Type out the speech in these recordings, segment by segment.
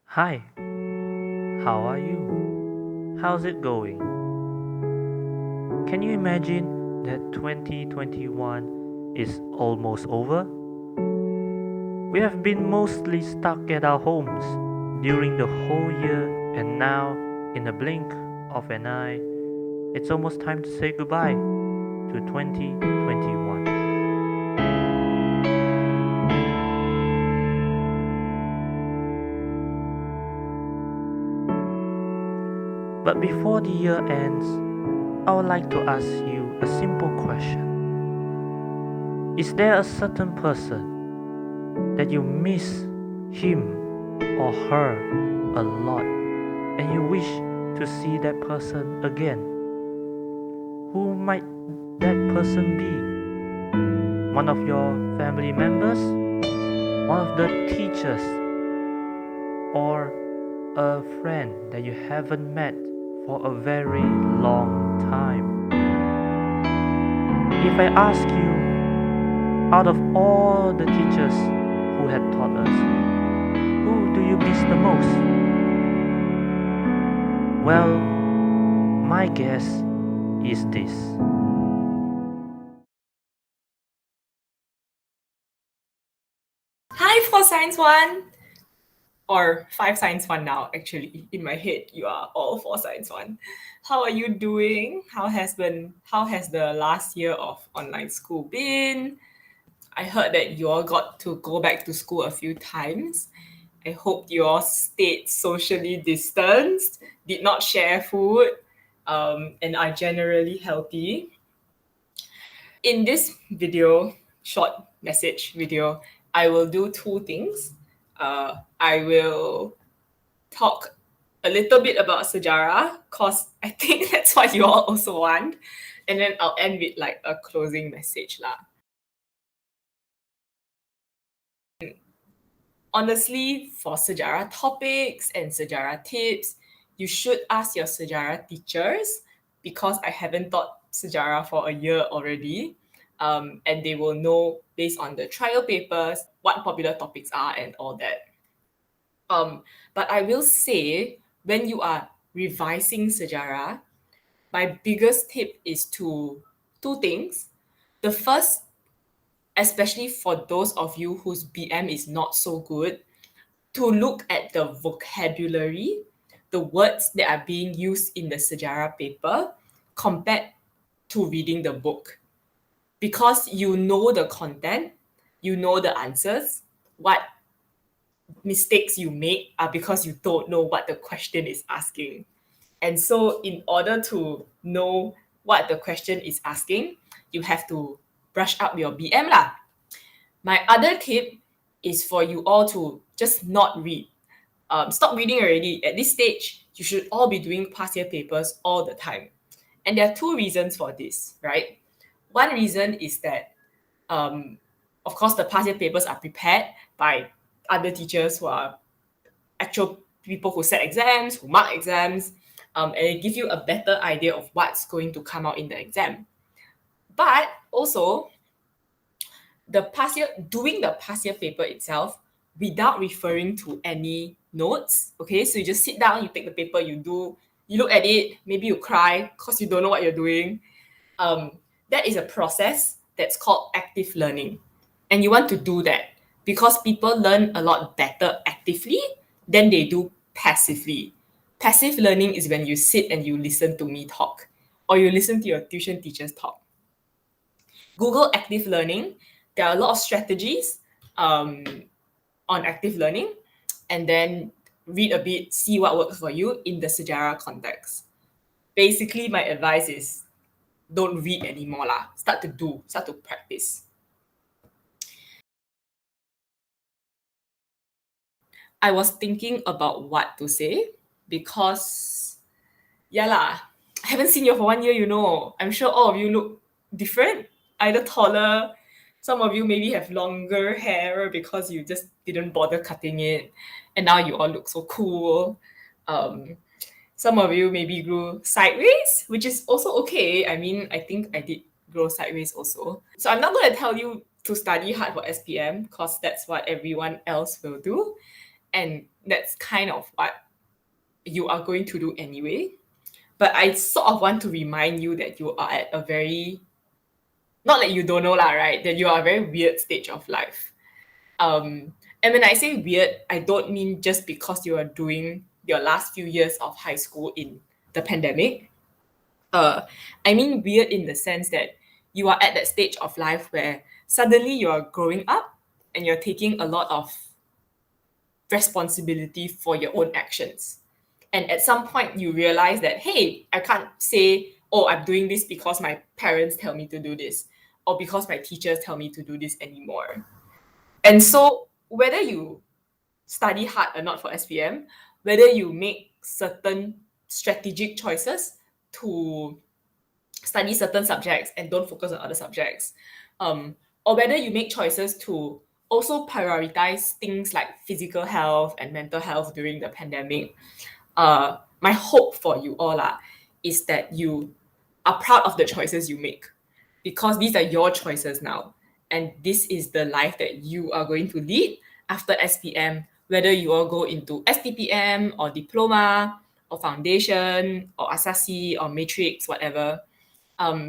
Hi, how are you? How's it going? Can you imagine that 2021 is almost over? We have been mostly stuck at our homes during the whole year, and now, in a blink of an eye, it's almost time to say goodbye to 2021. But before the year ends, I would like to ask you a simple question. Is there a certain person that you miss him or her a lot and you wish to see that person again? Who might that person be? One of your family members? One of the teachers? Or a friend that you haven't met for a very long time? If I ask you, out of all the teachers who had taught us, who do you miss the most? Well, my guess is this. Hi, for Science One, or Five Science One now. Actually, in my head, you are all for Science One. How are you doing? How has the last year of online school been? I heard that you all got to go back to school a few times. I hope you all stayed socially distanced, did not share food, and are generally healthy. In this video, short message video, I will do two things. I will talk a little bit about sejarah, cause I think that's what you all also want, and then I'll end with like a closing message lah. Honestly, for sejarah topics and sejarah tips, you should ask your sejarah teachers because I haven't taught sejarah for a year already. And they will know based on the trial papers what popular topics are and all that. But I will say when you are revising sejarah, my biggest tip is to two things. The first, especially for those of you whose BM is not so good, to look at the vocabulary, the words that are being used in the sejarah paper compared to reading the book. Because you know the content, you know the answers, what mistakes you make are because you don't know what the question is asking. And so, in order to know what the question is asking, you have to brush up your BM lah. My other tip is for you all to just not read. Stop reading already. At this stage, you should all be doing past year papers all the time. And there are two reasons for this, right? One reason is that, um, of course, the past year papers are prepared by other teachers who are actual people who set exams, who mark exams, and it gives you a better idea of what's going to come out in the exam. But also, doing the past year paper itself without referring to any notes. Okay, so you just sit down, you take the paper, you look at it, maybe you cry because you don't know what you're doing. That is a process that's called active learning. And you want to do that because people learn a lot better actively than they do passively. Passive learning is when you sit and you listen to me talk or you listen to your tuition teachers talk. Google active learning. There are a lot of strategies um, on active learning, and then read a bit, see what works for you in the sejarah context. Basically, my advice is don't read anymore lah. Start to practice. I was thinking about what to say because, yeah lah, I haven't seen you for 1 year, you know. I'm sure all of you look different, either taller. Some of you maybe have longer hair because you just didn't bother cutting it, and now you all look so cool. Um, some of you maybe grew sideways, which is also okay. I mean, I think I did grow sideways also. So I'm not going to tell you to study hard for SPM because that's what everyone else will do. And that's kind of what you are going to do anyway. But I sort of want to remind you that you are at a very, not that you don't know lah, right? That you are a very weird stage of life. And when I say weird, I don't mean just because you are doing your last few years of high school in the pandemic. I mean weird in the sense that you are at that stage of life where suddenly you are growing up and you're taking a lot of responsibility for your own actions. And at some point you realize that, hey, I can't say, oh, I'm doing this because my parents tell me to do this or because my teachers tell me to do this anymore. And so whether you study hard or not for SPM, whether you make certain strategic choices to study certain subjects and don't focus on other subjects, or whether you make choices to also prioritize things like physical health and mental health during the pandemic, my hope for you all is that you are proud of the choices you make, because these are your choices now. And this is the life that you are going to lead after SPM, whether you all go into STPM or diploma or foundation or Asasi or matrix, whatever.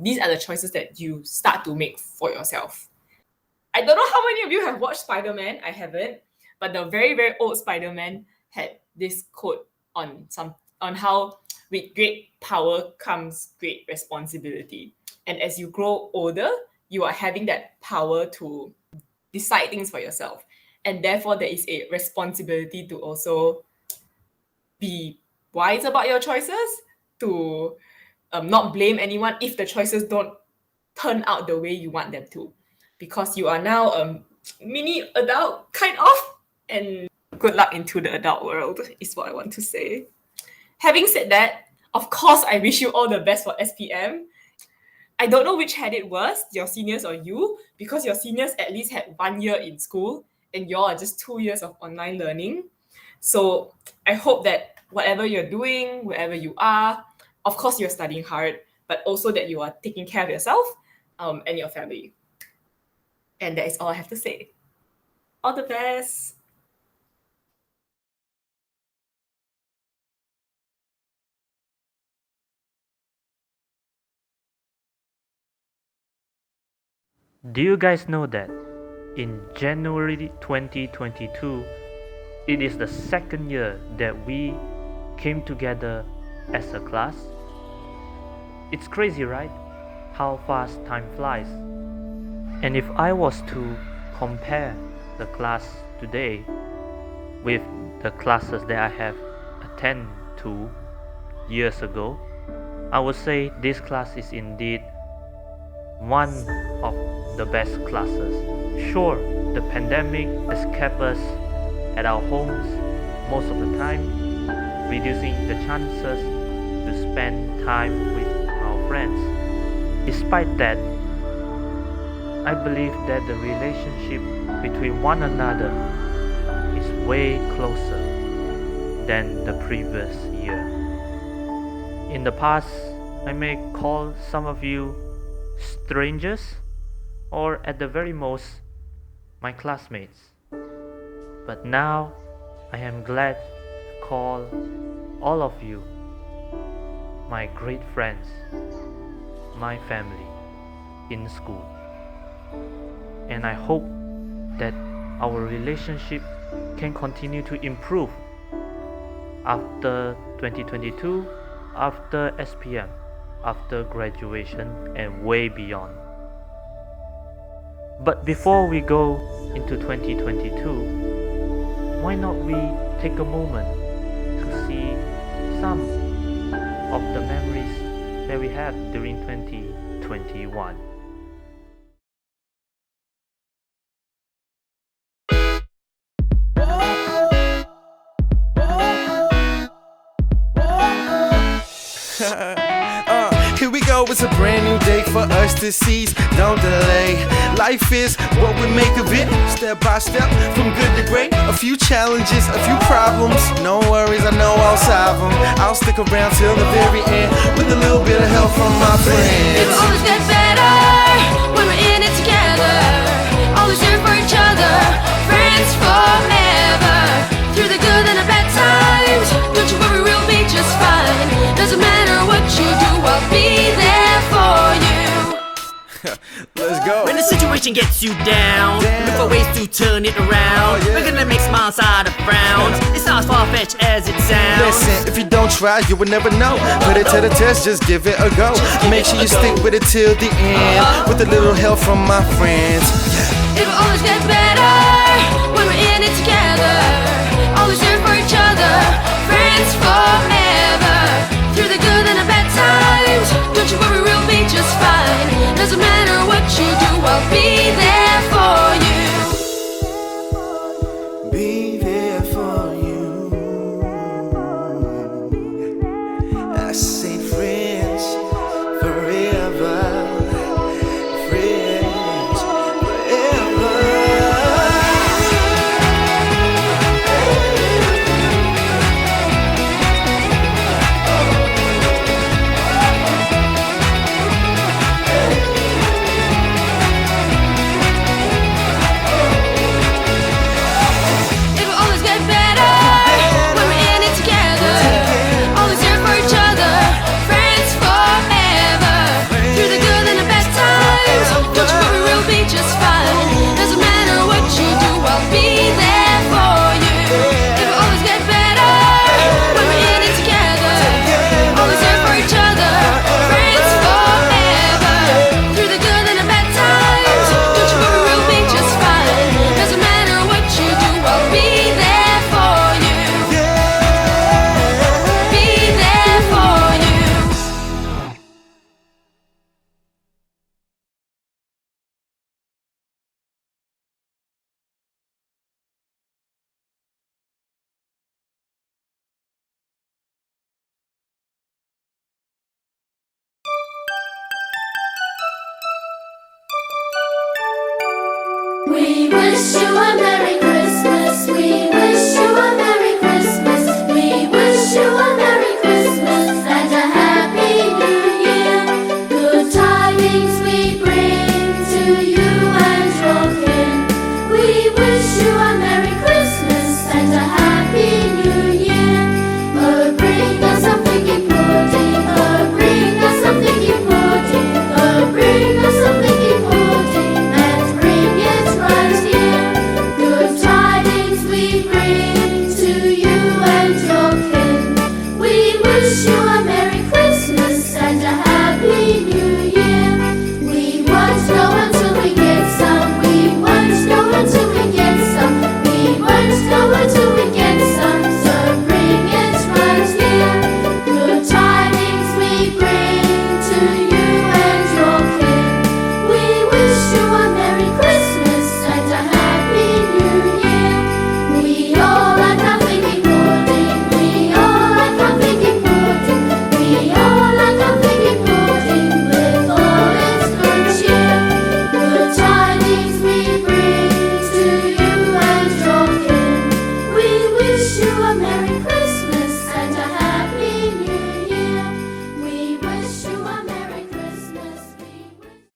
These are the choices that you start to make for yourself. I don't know how many of you have watched Spider-Man. I haven't, but the very, very old Spider-Man had this quote on how with great power comes great responsibility. And as you grow older, you are having that power to decide things for yourself. And therefore, there is a responsibility to also be wise about your choices, to not blame anyone if the choices don't turn out the way you want them to. Because you are now a mini adult, kind of, and good luck into the adult world, is what I want to say. Having said that, of course, I wish you all the best for SPM. I don't know which had it worse, your seniors or you, because your seniors at least had 1 year in school and y'all are just 2 years of online learning. So I hope that whatever you're doing, wherever you are, of course you're studying hard, but also that you are taking care of yourself and your family. And that is all I have to say. All the best. Do you guys know that in January 2022, it is the second year that we came together as a class? It's crazy, right? How fast time flies. And if I was to compare the class today with the classes that I have attended to years ago, I would say this class is indeed one of the best classes. Sure, the pandemic has kept us at our homes most of the time, reducing the chances to spend time with our friends. Despite that, I believe that the relationship between one another is way closer than the previous year. In the past, I may call some of you strangers, or at the very most, my classmates. But now, I am glad to call all of you my great friends, my family in school. And I hope that our relationship can continue to improve after 2022, after SPM, after graduation, and way beyond. But before we go into 2022, why not we take a moment to see some of the memories that we had during 2021. Here we go, it's a brand new day for us to seize. Don't delay. Life is what we make of it, step by step, from good to great. A few challenges, a few problems. No worries, I know I'll solve them. I'll stick around till the very end with a little bit of help from my friends. It will always get better when we're in it together. Always here for each other, friends forever. Through the good and the situation gets you down, look for ways to turn it around. We're gonna make smiles out of frowns. It's not as far-fetched as it sounds. Listen, if you don't try, you will never know. Put it to the test, just give it a go. Make sure you stick with it till the end, with a little help from my friends. It will always get better when we're in it together. Always there for each other, friends forever. Through the good and the bad times, don't you worry, we'll be just fine. Doesn't matter what you do, I'll be there for you. Be there for you. I say friends forever. Friends forever. It will always get better when we're in it together. Always there for each other, friends forever. Through the good and the bad times, don't you worry, we'll be just fine. Doesn't matter what you do, I'll be there for you. It will always get better when we're in it together. Always there for each other, friends forever. Through the good and the bad times, don't you worry, we'll be just fine. Doesn't matter what you do, I'll be there for you. Be there for you. We wish you a Merry Christmas.